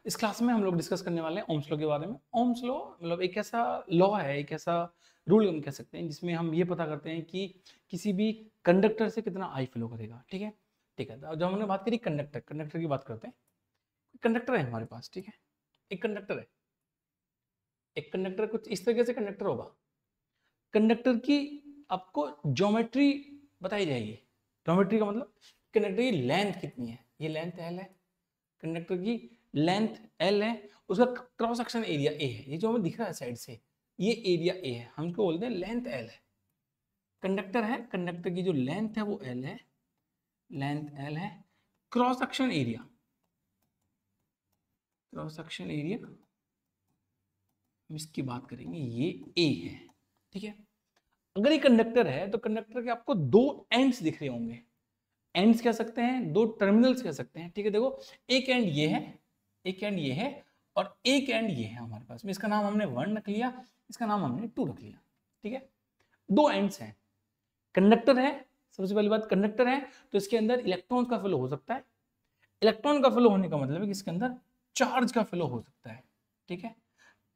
इस क्लास में हम लोग डिस्कस करने वाले हैं ओम्स लॉ के बारे में। ओम्स लॉ मतलब एक ऐसा लॉ है, एक ऐसा रूल हम कह सकते हैं जिसमें हम ये पता करते हैं कि किसी भी कंडक्टर से कितना आई फ्लो करेगा। ठीक है, ठीक है। जब हमने बात करी कंडक्टर की बात करते हैं। कंडक्टर है हमारे पास, ठीक है, एक कंडक्टर है। एक कंडक्टर कुछ इस तरीके से कंडक्टर होगा। कंडक्टर की आपको ज्योमेट्री बताई जाएगी। ज्योमेट्री का मतलब कंडक्टर की लेंथ कितनी है, ये लेंथ एल है, कंडक्टर की लेंथ एल है, उसका क्रॉस सेक्शन एरिया ए है। ये जो हमें दिख रहा है साइड से, ये एरिया ए है, हम इसको बोलते हैं लेंथ एल है। कंडक्टर है, कंडक्टर की जो लेंथ है वो एल है, लेंथ एल है। Cross section area, cross section area हम इसकी बात करेंगे, ये ए है। ठीक है, अगर ये कंडक्टर है तो कंडक्टर के आपको दो एंड्स दिख रहे होंगे। एंड्स कह सकते हैं, दो टर्मिनल्स कह सकते हैं। ठीक है, देखो एक एंड ये है, एक एंड ये है, और एक एंड ये है हमारे पास में। इसका नाम हमने 1 रख लिया, इसका नाम हमने 2 रख लिया। ठीक है, दो एंड्स हैं। कंडक्टर है, सबसे पहली बात कंडक्टर है तो इसके अंदर इलेक्ट्रॉन का फ्लो हो सकता है। इलेक्ट्रॉन का फ्लो होने का मतलब है कि इसके अंदर चार्ज का फ्लो हो सकता है। ठीक है,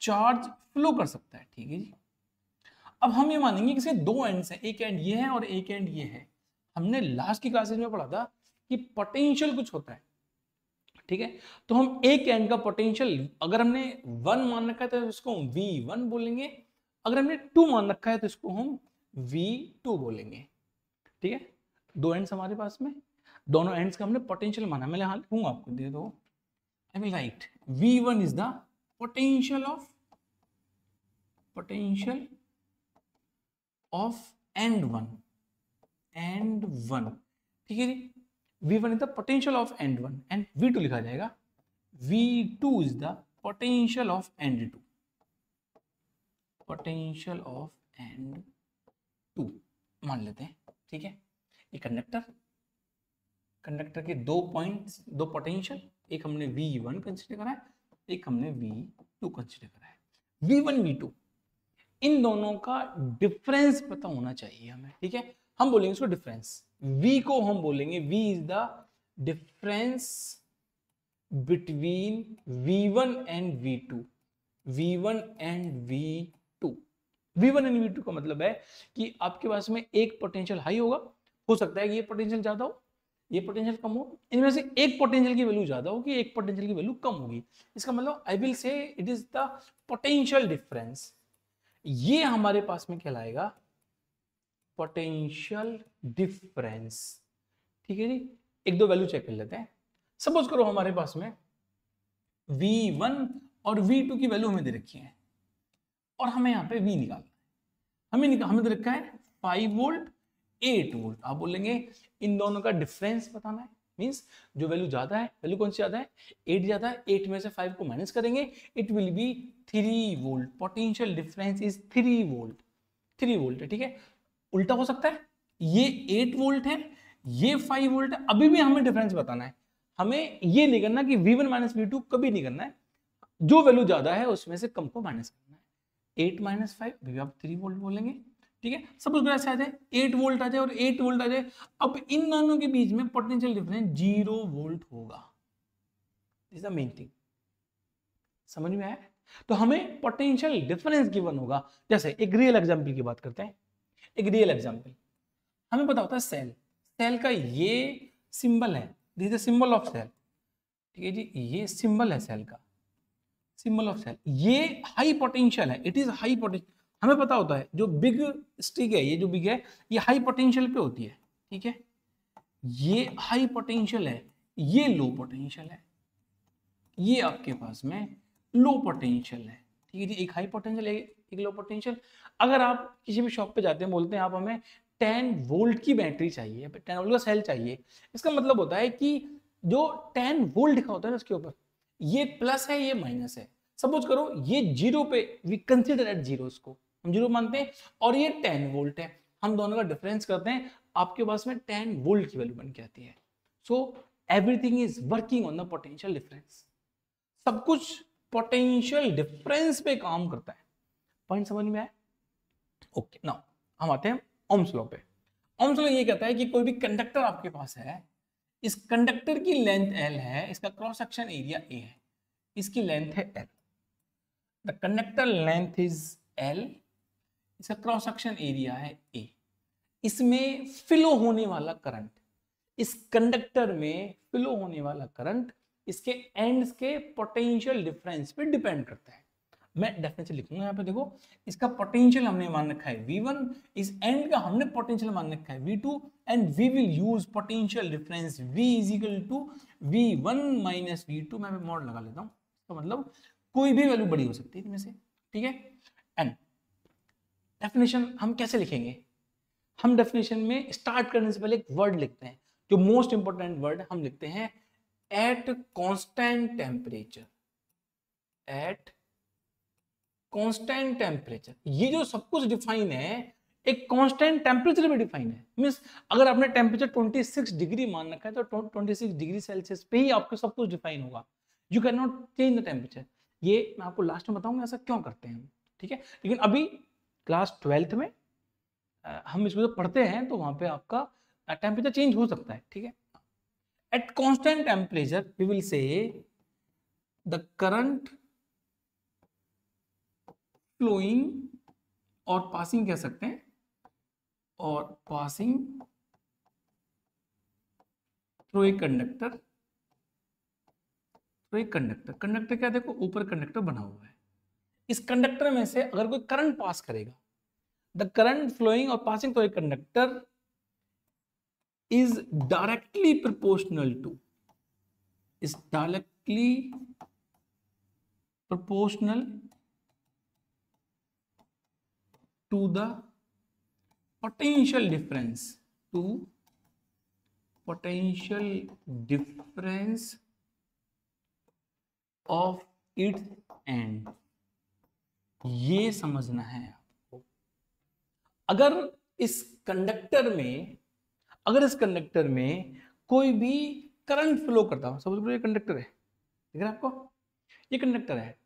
चार्ज फ्लो कर सकता है। ठीक है जी, अब हम ये मानेंगे कि इसके दो एंड्स हैं, एक एंड ये है और एक एंड ये है। हमने लास्ट की क्लासेस में पढ़ा था कि पोटेंशियल कुछ होता है। ठीक है, तो हम एक एंड का पोटेंशियल अगर हमने 1 मान रखा है तो इसको हम V1 बोलेंगे, अगर हमने 2 मान रखा है तो इसको हम V2 बोलेंगे। ठीक है, दो एंड्स हमारे पास में, दोनों एंड्स का हमने पोटेंशियल माना। मैं यहाँ लिखूंगा, आपको दे दो, I will write V1 is the potential of end one. ठीक है जी, V1 is the potential of end one, and V2 लिखा जाएगा V2 is the potential of end two, potential of end two मान लेते हैं। ठीक है, ये कंडक्टर के दो पॉइंट्स, दो पोटेंशियल, एक हमने V1 कंसिडर करा है, एक हमने V2 कंसिडर करा है। V1 V2 इन दोनों का डिफरेंस पता होना चाहिए हमें। ठीक है, हम बोलेंगे इसको डिफरेंस। V को हम बोलेंगे V is the difference between V1 and V2, V1 and V2। V1 and V2 का मतलब है कि आपके पास में एक पोटेंशियल हाई होगा, हो सकता है कि ये पोटेंशियल ज्यादा हो, ये पोटेंशियल कम हो, इनमें से एक पोटेंशियल की वैल्यू ज्यादा होगी, एक पोटेंशियल की वैल्यू कम होगी। इसका मतलब I will say it is the potential difference. ये हमारे पास में कहलाएगा पोटेंशियल डिफरेंस। ठीक है जी, एक दो वैल्यू चेक कर लेते हैं। सपोज करो हमारे पास में V1 और V2 की वैल्यू हमें दे रखी है और हमें यहाँ पे V निकालना है। हमें दे रखा है 5 वोल्ट 8 वोल्ट। आप बोलेंगे इन दोनों का डिफरेंस बताना है, मींस जो वैल्यू ज्यादा है, वैल्यू कौन सी ज्यादा है, 8 ज्यादा है, 8 में से 5 को माइनस करेंगे, it will be 3 volt. Potential difference is 3 volt, 3 volt है। ठीक है, उल्टा हो सकता है, ये 8 वोल्ट है, ये 5 वोल्ट है, अभी भी हमें डिफरेंस बताना है। हमें ये नहीं करना कि V1 माइनस V2 कभी नहीं करना है, जो वैल्यू ज्यादा है उसमें से कम को माइनस करना है। 8 माइनस 5 भी आप 3 वोल्ट बोलेंगे। ठीक है, सपोज ऐसे आ जाए 8 वोल्ट आ जाए और 8 वोल्ट आ जाए, अब इन दोनों के बीच में पोटेंशियल डिफरेंस 0 वोल्ट होगा। इज द मेन थिंग, समझ में आया? तो हमें पोटेंशियल डिफरेंस गिवन होगा। जैसे एक रियल एग्जांपल की बात करते हैं। एक रियल एग्जांपल, हमें पता होता है सेल, सेल का ये सिंबल है, this is the symbol of cell. ठीक है जी, ये सिंबल है सेल का, सिंबल ऑफ सेल। ये हाई पोटेंशियल है, इट इज हाई पोटेंशियल। हमें पता होता है जो बिग स्टिक है, ये जो बिग है, ये हाई पोटेंशियल पे होती है। ठीक है, ये हाई पोटेंशियल है, ये लो पोटेंशियल है, ये आपके पास में लो पोटेंशियल है। ठीक है जी, एक हाई पोटेंशियल एक लो पोटेंशियल। अगर आप किसी भी शॉप पे जाते हैं, बोलते हैं आप हमें 10 वोल्ट की बैटरी चाहिए, 10 वोल्ट का सेल चाहिए, इसका मतलब होता है कि जो 10 वोल्ट लिखा होता है ना उसके ऊपर, ये प्लस है ये माइनस है। सपोज करो ये 0 पे, वी कंसिडर एट 0, इसको हम 0 मानते हैं, और ये 10 वोल्ट है, हम दोनों का डिफरेंस करते हैं, आपके पास में 10 वोल्ट की वैल्यू बन के आती है। So everything is working on the potential difference, सब कुछ पोटेंशियल डिफरेंस पे काम करता है। पॉइंट समझ में आया? ओके, नाउ हम आते हैं ओम्स लॉ पे। ओम्स लॉ ये कहता है कि कोई भी कंडक्टर आपके पास है, इस कंडक्टर की लेंथ L है, इसका क्रॉस सेक्शन एरिया A है, इसकी लेंथ है L, the conductor length is L, इसका क्रॉस सेक्शन एरिया है A, इसमें फ्लो होने वाला करंट, इस कंडक्टर में फ्लो होने वाला करंट इसके एंड्स के पोटेंशियल डिफरेंस पे डिपेंड करता है। मैं डेफिनेशन लिखूंगा यहाँ पे, देखो इसका पोटेंशियल हमने मान रखा है V1, इस एंड का हमने पोटेंशियल मान रखा है V2, and we will use potential difference V is equal to V1 minus V2। मैं मॉड लगा लेता हूँ, तो मतलब कोई भी वैल्यू बड़ी हो सकती है इनमें से, ठीक है। एंड डेफिनेशन हम कैसे लिखेंगे, हम डेफिनेशन में स्टार्ट करने से पहले एक वर्ड लिखते हैं, जो मोस्ट इंपॉर्टेंट वर्ड हम लिखते हैं eight constant temperature, eight constant temperature. ये जो सब कुछ डिफाइन है एक कांस्टेंट टेम्परेचर में डिफाइन है, मींस अगर आपने टेम्परेचर 26 डिग्री मान रखा है तो 26 डिग्री सेल्सियस पे ही आपको सब कुछ डिफाइन होगा, you can not change the temperature. ये मैं आपको लास्ट में बताऊंगा ऐसा क्यों करते हैं हम, ठीक है। लेकिन अभी क्लास 12th में हम इसको जब पढ़ते हैं तो वहां पे आपका टेम्परेचर चेंज हो सकता है, ठीक है। At constant temperature we will say the current flowing, और पासिंग कह सकते हैं, और passing through a conductor, through a conductor, conductor क्या, देखो ऊपर कंडक्टर बना हुआ है, इस कंडक्टर में से अगर कोई करंट पास करेगा, द करंट फ्लोइंग और passing through a conductor is directly proportional to, is directly proportional to the potential difference, to potential difference of its end। ये समझना है आपको। अगर इस कंडक्टर में, अगर इस कंडक्टर में कोई भी करंट फ्लो करता हो, सपोज ये कंडक्टर है, दिख रहा है आपको, ये कंडक्टर है,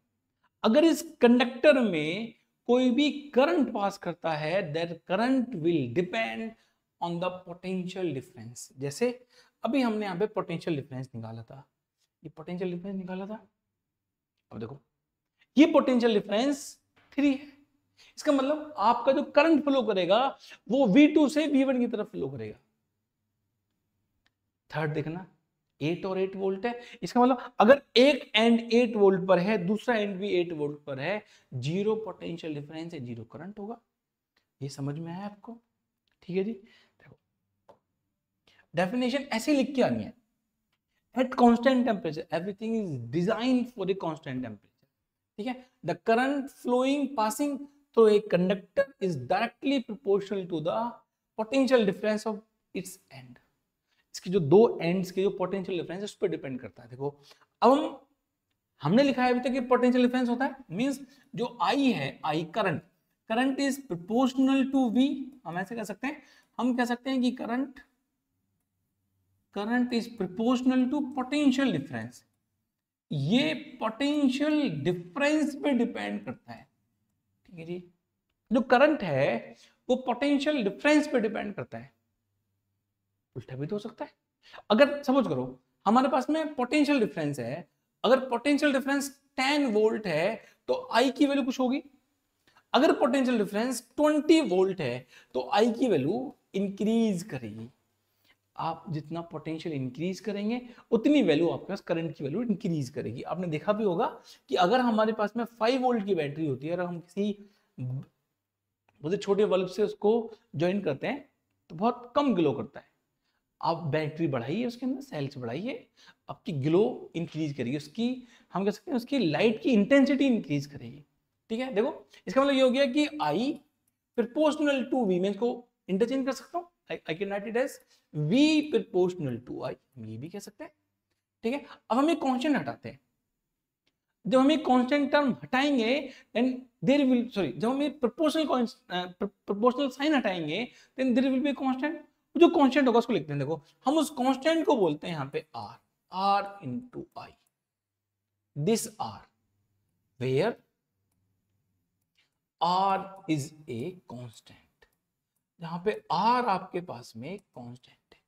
अगर इस कंडक्टर में कोई भी करंट पास करता है, that current will depend on the potential difference. जैसे अभी हमने यहाँ पे पोटेंशियल डिफरेंस निकाला था, ये पोटेंशियल डिफरेंस निकाला था, अब देखो ये पोटेंशियल डिफरेंस 3 है, इसका मतलब आपका जो करंट फ्लो करेगा वो V2 से V1 की तरफ फ्लो करेगा। थर्ड देखना 8 और 8 वोल्ट है, इसका मतलब अगर एक एंड 8 वोल्ट पर है, दूसरा एंड भी 8 वोल्ट पर है, जीरो पोटेंशियल डिफरेंस है, जीरो करंट होगा। ये समझ में आया आपको, ठीक है जी। देखो डेफिनेशन ऐसे लिख के आनी है, at constant temperature everything is design for a constant temperature, ठीक है। The current flowing passing through a conductor is directly proportional to the potential difference of its end. इसकी जो दो एंड्स के जो पोटेंशियल डिफरेंस है उस पर डिपेंड करता है। देखो अब हमने लिखा है अभी तक कि पोटेंशियल डिफरेंस होता है, मींस जो आई है, I current, current is proportional to V, हम ऐसे कह सकते हैं, हम कह सकते हैं कि current is proportional to potential difference. ये पोटेंशियल डिफरेंस पे डिपेंड करता है, ठीक है जी। जो करंट है वो पोटेंशियल डिफरेंस पे डिपेंड करता है। उल्टा भी तो हो सकता है, अगर सपोज करो हमारे पास में पोटेंशियल डिफरेंस है, अगर पोटेंशियल डिफरेंस 10 वोल्ट है तो आई की वैल्यू कुछ होगी, अगर पोटेंशियल डिफरेंस 20 वोल्ट है तो आई की वैल्यू इंक्रीज करेगी। आप जितना पोटेंशियल इंक्रीज करेंगे उतनी वैल्यू आपके पास करंट की वैल्यू इंक्रीज करेगी। आपने देखा भी होगा कि अगर हमारे पास में 5 वोल्ट की बैटरी होती है और हम किसी बहुत छोटे बल्ब से उसको ज्वाइन करते हैं तो बहुत कम ग्लो करता है। आप बैटरी बढ़ाइए, उसके अंदर सेल्स बढ़ाइए, आपकी ग्लो इंक्रीज करेगी, उसकी हम कह सकते हैं उसकी लाइट की इंटेंसिटी इंक्रीज करेगी, ठीक है। देखो इसका मतलब ये हो गया कि आई प्रोपोर्शनल टू वी, मैं इसको इंटरचेंज कर सकता हूँ, I can write it as V proportional to I, हम ये भी कह सकते हैं, ठीक है। अब हम एक कांस्टेंट हटाते हैं, जब हम एक कांस्टेंट टर्म हटाएंगे देन देयर विल, सॉरी, जब हम एक प्रोपोर्शनल साइन हटाएंगे then there will be constant. जो कांस्टेंट होगा उसको लिखते हैं, देखो हम उस कांस्टेंट को बोलते हैं यहाँ पे R, R into I, this R, where R is a constant. जहां पे आर आपके पास में कांस्टेंट है,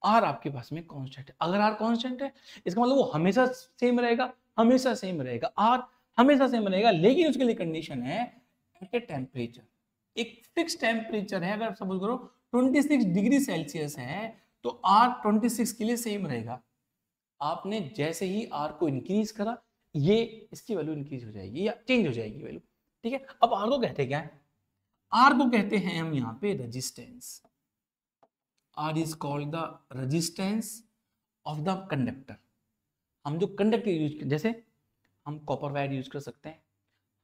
आर आपके पास में कांस्टेंट है, अगर आर कांस्टेंट है इसका मतलब वो हमेशा सेम रहेगा, हमेशा सेम रहेगा, आर हमेशा सेम रहेगा, लेकिन उसके लिए कंडीशन है एट ए टेम्परेचर, एक फिक्स टेम्परेचर है। अगर सपोज करो 26 डिग्री सेल्सियस है तो आर 26 के लिए सेम रहेगा। आपने जैसे ही आर को इंक्रीज करा, ये इसकी वैल्यू इंक्रीज हो जाएगी या चेंज हो जाएगी वैल्यू, ठीक है। अब आर को कहते हैं क्या है? आर को कहते हैं हम यहाँ पे resistance. R is called the resistance of the conductor. हम जो कंडक्टर यूज, जैसे हम कॉपर वायर यूज कर सकते हैं,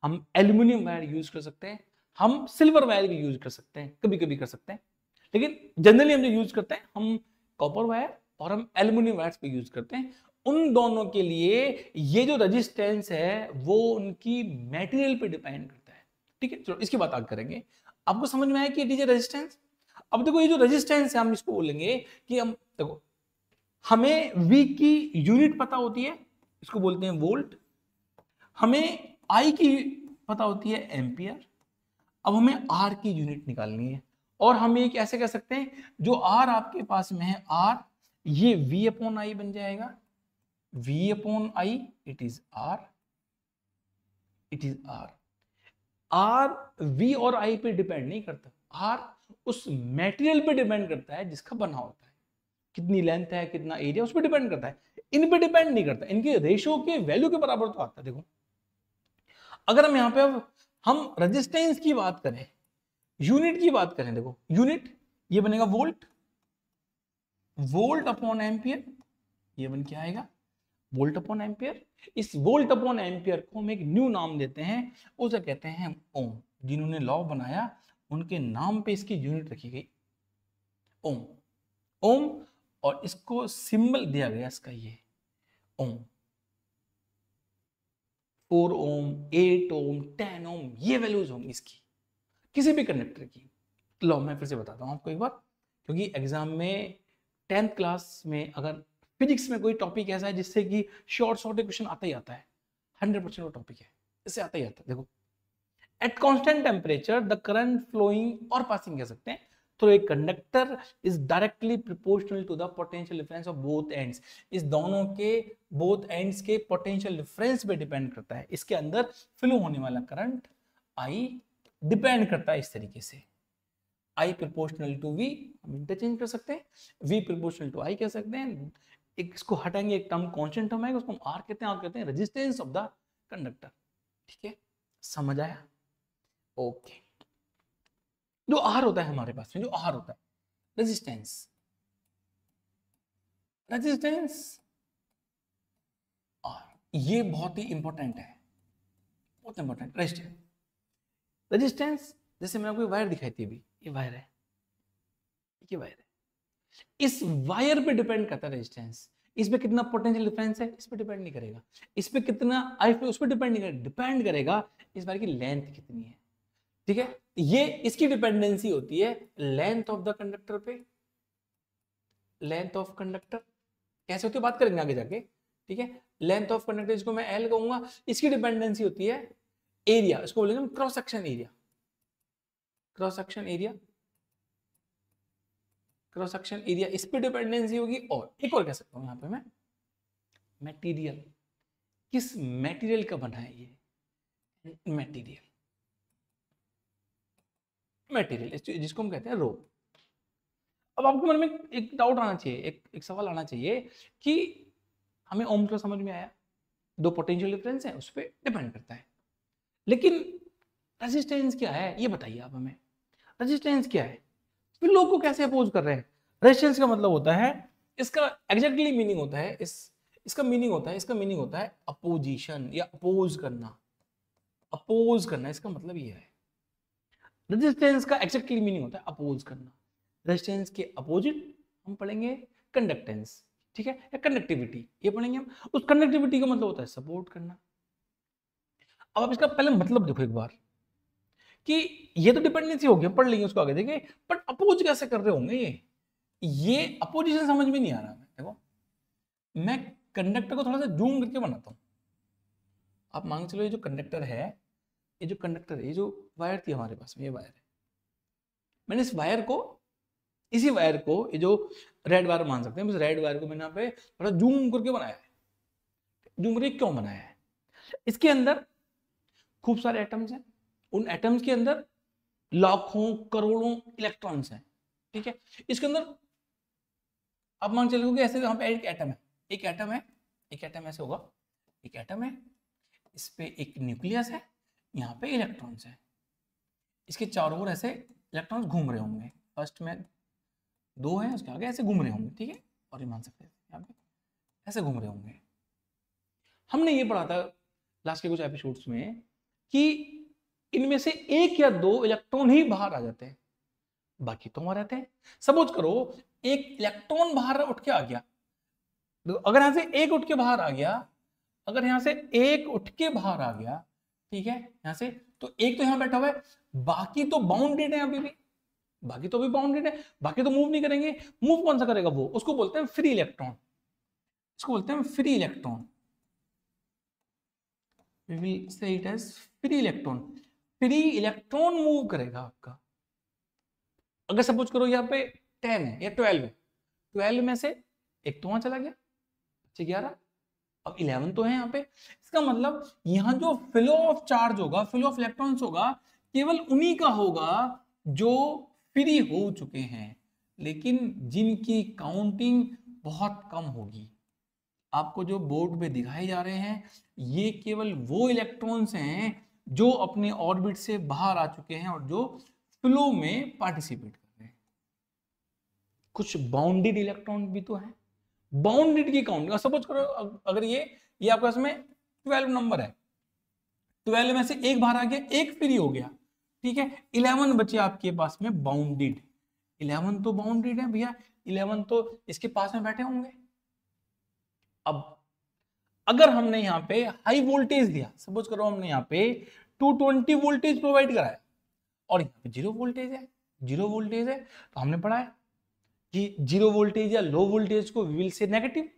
हम एल्यूमिनियम वायर यूज कर सकते हैं, हम सिल्वर वायर भी यूज कर सकते हैं, कभी कभी कर सकते हैं, लेकिन जनरली हम जो यूज करते हैं हम कॉपर वायर और हम एल्यूमिनियम वायर्स पे यूज करते हैं। उन दोनों के लिए ये जो रेजिस्टेंस है वो उनकी मटेरियल पे डिपेंड करता है, ठीक है। चलो इसकी बात आगे करेंगे। आपको समझ में आया कि इट इज रेजिस्टेंस। अब देखो ये जो रेजिस्टेंस है हम इसको बोलेंगे कि हम देखो हमें V की यूनिट पता होती है, इसको बोलते हैं वोल्ट। हमें I की पता होती है एम्पियर। अब हमें R की यूनिट निकालनी है और हम ये कैसे कह सकते हैं, जो R आपके पास में है R, ये V अपॉन I बन जाएगा। V upon I it is R, it is R। R V और I पे डिपेंड नहीं करता, R उस मटेरियल पे डिपेंड करता है जिसका बना होता है, कितनी लेंथ है, कितना एरिया, उस पर डिपेंड करता है। इन पे डिपेंड नहीं करता, इनके रेशियो के वैल्यू के बराबर तो आता है। देखो अगर हम यहाँ पे अब हम रेजिस्टेंस की बात करें, यूनिट की बात करें, देखो यूनिट ये बनेगा वोल्ट, वोल्ट अपॉन एम्पियर, ये बन के आएगा वोल्ट अपॉन एम्पियर। इस वोल्ट अपॉन एम्पियर को हम एक न्यू नाम देते हैं, उसे कहते हैं ओम। जिन्होंने लॉ बनाया उनके नाम पे इसकी यूनिट रखी गई ओम, ओम। और इसको सिंबल दिया गया इसका ये ओम। 4 ओम, 8 ओम, 10 ओम, ये वैल्यूज होंगी इसकी किसी भी कंडक्टर की। लो मैं फिर से बताता हूँ आपको एक बार, क्योंकि एग्जाम में 10th क्लास में अगर फिजिक्स में कोई टॉपिक ऐसा है जिससे कि शॉर्ट क्वेश्चन आता ही आता है, 100% वो टॉपिक है, इससे आता ही आता है। देखो at constant temperature the current flowing और पासिंग कह सकते हैं through a conductor is directly proportional to the potential difference of both ends. इस दोनों के बोथ एंड्स के पोटेंशियल डिफरेंस पे डिपेंड करता है, इसके अंदर फ्लो होने वाला करंट I डिपेंड करता है इस तरीके से। I प्रोपोर्शनल टू V हम इंटरचेंज कर सकते हैं, V प्रोपोर्शनल टू I कह सकते हैं। एक इसको हटाएंगे, एक टर्म कांस्टेंट टर्म आएगा, उसको हम R कहते हैं, और कहते हैं रेजिस्टेंस ऑफ द कंडक्टर, ठीक है। समझ आया? ओके। जो R होता है हमारे पास में, जो R होता है रेजिस्टेंस, रेजिस्टेंस R, ये बहुत ही इंपॉर्टेंट है, बहुत इंपॉर्टेंट। रेजिस्टेंस, रेजिस्टेंस जैसे मैंने आपको वायर दिखाई थी अभी, ये वायर है, ये वायर है, इस वायर पे डिपेंड करता है रेजिस्टेंस। इस पे कितना पोटेंशियल डिफरेंस है इस पे डिपेंड नहीं करेगा, इस पे कितना आई पे उस पे डिपेंड नहीं करेगा, डिपेंड करेगा इस वायर की लेंथ कितनी है, ठीक है। ये इसकी डिपेंडेंसी होती है लेंथ ऑफ द कंडक्टर पे। लेंथ ऑफ कंडक्टर कैसे होती है बात करेंगे आगे जाके, ठीक है। लेंथ ऑफ कंडक्टर इसको मैं L कहूंगा, इसकी डिपेंडेंसी होती है एरिया, इसको बोलेंगे हम cross section area, cross section area, cross section area इस पे डिपेंडेंसी होगी। और एक और कह सकता हूं यहां पे मैं मटेरियल, किस मटेरियल का बना है ये, मटेरियल, मटेरियल जिसको हम कहते हैं रो। अब आपको मन में एक डाउट आना चाहिए, एक सवाल आना चाहिए कि हमें ओम का समझ में आया, दो पोटेंशियल डिफरेंस है उस पर डिपेंड करता है, लेकिन रेजिस्टेंस क्या है ये बताइए आप हमें। रेजिस्टेंस क्या है, फिर लोग को कैसे अपोज कर रहे हैं। रेजिस्टेंस का मतलब होता है, इसका एग्जैक्टली मीनिंग होता है, इसका मीनिंग होता है, इसका मीनिंग होता है अपोजिशन या अपोज करना, अपोज करना, इसका मतलब ये है। रेजिस्टेंस का एग्जैक्टली मीनिंग होता है अपोज करना। रेजिस्टेंस के अपोजिट हम पढ़ेंगे कंडक्टेंस, ठीक है, या कंडक्टिविटी, ये पढ़ेंगे हम। उस कंडक्टिविटी का मतलब होता है सपोर्ट करना। अब आप इसका पहले मतलब देखो एक बार, कि ये तो डिपेंडेंसी हो गया, पढ़ लेंगे उसको आगे देखें, बट अपोज कैसे कर रहे होंगे ये अपोजिशन समझ में नहीं आ रहा। देखो मैं कंडक्टर को थोड़ा सा जूम करके बनाता हूं। आप मान चलो ये जो कंडक्टर है, ये जो कंडक्टर है, ये जो वायर थी हमारे पास में, ये वायर है, मैंने इस वायर को, इसी वायर को, ये जो रेड वायर मान सकते हैं, इस रेड वायर को मैंने यहाँ पे थोड़ा जूम करके बनाया है। न्यूमरिक क्यों बनाया है? इसके अंदर खूब सारे एटम्स हैं, उन एटम्स के अंदर लाखों करोड़ों इलेक्ट्रॉन्स हैं, ठीक है। इसके अंदर आप मान चलो कि ऐसे यहाँ पे एक एटम है, एक एटम है, एक एटम ऐसे होगा, एक एटम है, इस पे एक न्यूक्लियस है, यहाँ पे इलेक्ट्रॉन्स है, इसके चारों ओर ऐसे इलेक्ट्रॉन्स घूम रहे होंगे, फर्स्ट में 2 है, उसके आगे ऐसे घूम रहे होंगे, ठीक है। और ये मान सकते हैं यहाँ पे ऐसे घूम रहे होंगे। हमने ये पढ़ा था लास्ट के कुछ एपिसोड्स में कि इनमें से 1 या 2 इलेक्ट्रॉन ही बाहर आ जाते हैं, बाकी तो वहां रहते हैं। सपोज करो एक इलेक्ट्रॉन बाहर उठ के आ गया, अगर यहां से एक उठ के बाहर आ गया, अगर यहां से एक उठ के बाहर आ गया, ठीक है, यहां से, तो एक तो यहां बैठा हुआ है, बाकी तो बाउंडेड है, अभी भी बाकी तो अभी बाउंडेड है, बाकी तो मूव नहीं करेंगे। मूव कौन सा करेगा? वो, उसको बोलते हैं फ्री इलेक्ट्रॉन, इसको बोलते हैं free electron, we will say it as free electron. Free electron move करेगा आपका। अगर सपोज करो यहाँ पे 10 है या 12 है, 12 में से एक तो वहां चला गया, 11, अब 11 तो है यहाँ पे। इसका मतलब यहाँ जो फ्लो ऑफ चार्ज होगा, फ्लो ऑफ इलेक्ट्रॉन्स होगा, केवल उन्हीं का होगा जो फ्री हो चुके हैं, लेकिन जिनकी काउंटिंग बहुत कम होगी। आपको जो बोर्ड पे दिखाए जा रहे हैं, ये केवल वो इलेक्ट्रॉन्स हैं जो अपने ऑर्बिट से बाहर आ चुके हैं और जो फ्लो में पार्टिसिपेट कर रहे हैं। कुछ बाउंडेड इलेक्ट्रॉन भी तो है, बाउंडेड की काउंटिंग। सपोज करो अगर ये आपके पास में 12 नंबर है, 12 में से एक बाहर आ गया, एक फ्री हो गया, ठीक है, 11 बचे आपके पास में बाउंडेड। 11 तो बाउंडेड है भैया, 11 तो इसके पास में बैठे होंगे। अब अगर हमने यहाँ पे हाई वोल्टेज दिया, सपोज करो हमने यहाँ पे 220 वोल्टेज प्रोवाइड कराया और यहाँ पे 0 वोल्टेज है, 0 वोल्टेज है, तो हमने पढ़ा है कि 0 वोल्टेज या लो वोल्टेज को वी विल से नेगेटिव,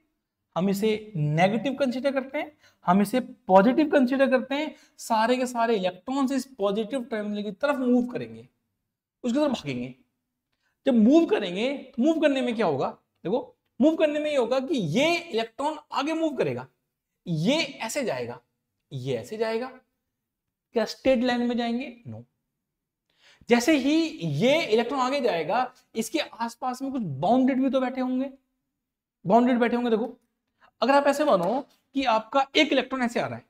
हम इसे नेगेटिव कंसीडर करते हैं, हम इसे पॉजिटिव कंसीडर करते हैं। सारे के सारे इलेक्ट्रॉन्स इस पॉजिटिव टर्मिनल की तरफ मूव करेंगे, उसकी तरफ भागेंगे। जब मूव करेंगे तो मूव करने में क्या होगा? देखो, मूव करने में ये होगा कि ये इलेक्ट्रॉन आगे मूव करेगा, ये ऐसे जाएगा, ये ऐसे जाएगा। क्या स्ट्रेट लाइन में जाएंगे? नो। जैसे ही ये इलेक्ट्रॉन आगे जाएगा, इसके आसपास में कुछ बाउंडेड भी तो बैठे होंगे, बाउंडेड बैठे होंगे। देखो, अगर आप ऐसे मानो कि आपका एक इलेक्ट्रॉन ऐसे आ रहा है,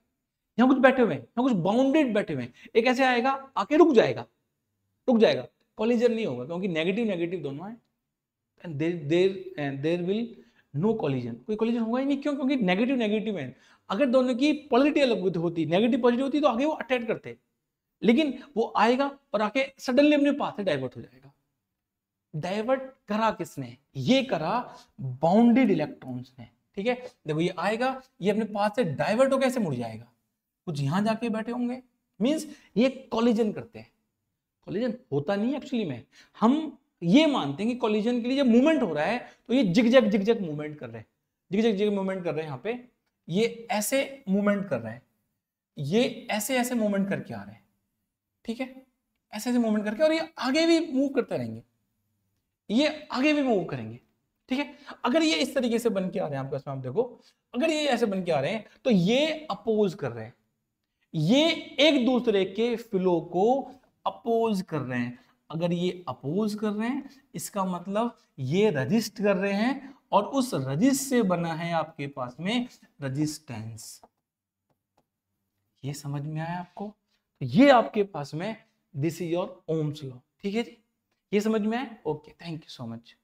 यहां कुछ बैठे हुए हैं, यहां कुछ बाउंडेड बैठे हुए हैं, एक ऐसे आएगा, आके रुक जाएगा, रुक जाएगा, कॉलिजन नहीं होगा क्योंकि नेगेटिव नेगेटिव दोनों है, and there will no collision, कोई कॉलिजन होगा ही नहीं। क्यों? क्योंकि नेगेटिव नेगेटिव है। अगर दोनों की पोलरिटी अलग होती, नेगेटिव पॉजिटिव होती, तो आगे वो अटैक करते, लेकिन वो आएगा और आके सडनली अपने पाथ से डाइवर्ट हो जाएगा। डाइवर्ट करा किसने? ये करा बाउंडेड इलेक्ट्रॉन्स ने, ठीक है। देखो, ये आएगा, ये अपने पाथ से डाइवर्ट हो कैसे मुड़ जाएगा, कुछ यहां जाके बैठे होंगे, मींस ये कॉलिजन करते हैं। कॉलिजन होता नहीं एक्चुअली में, हम ये मानते हैं कि कॉलिजन के लिए जब मूवमेंट हो रहा है तो ये जिगजैग जिगजैग मूवमेंट कर रहे हैं, जिगजैग जिगजैग मूवमेंट कर रहे हैं। यहाँ पे ये ऐसे मूवमेंट कर रहे हैं, ये ऐसे ऐसे मूवमेंट करके आ रहे हैं, ठीक है, ऐसे ऐसे मूवमेंट करके, और ये आगे भी मूव करते रहेंगे, ये आगे भी मूव करेंगे, ठीक है। अगर ये इस तरीके से बन के आ रहे हैं आपके पास में, आप देखो, अगर ये ऐसे बन के आ रहे हैं तो ये अपोज कर रहे हैं, ये एक दूसरे के फ्लो को अपोज कर रहे हैं। अगर ये अपोज कर रहे हैं, इसका मतलब ये रजिस्ट कर रहे हैं, और उस रजिस्ट से बना है आपके पास में रजिस्टेंस। ये समझ में आया आपको? तो ये आपके पास में this is your Ohm's law, ठीक है जी, ये समझ में आया? Okay, thank you so much.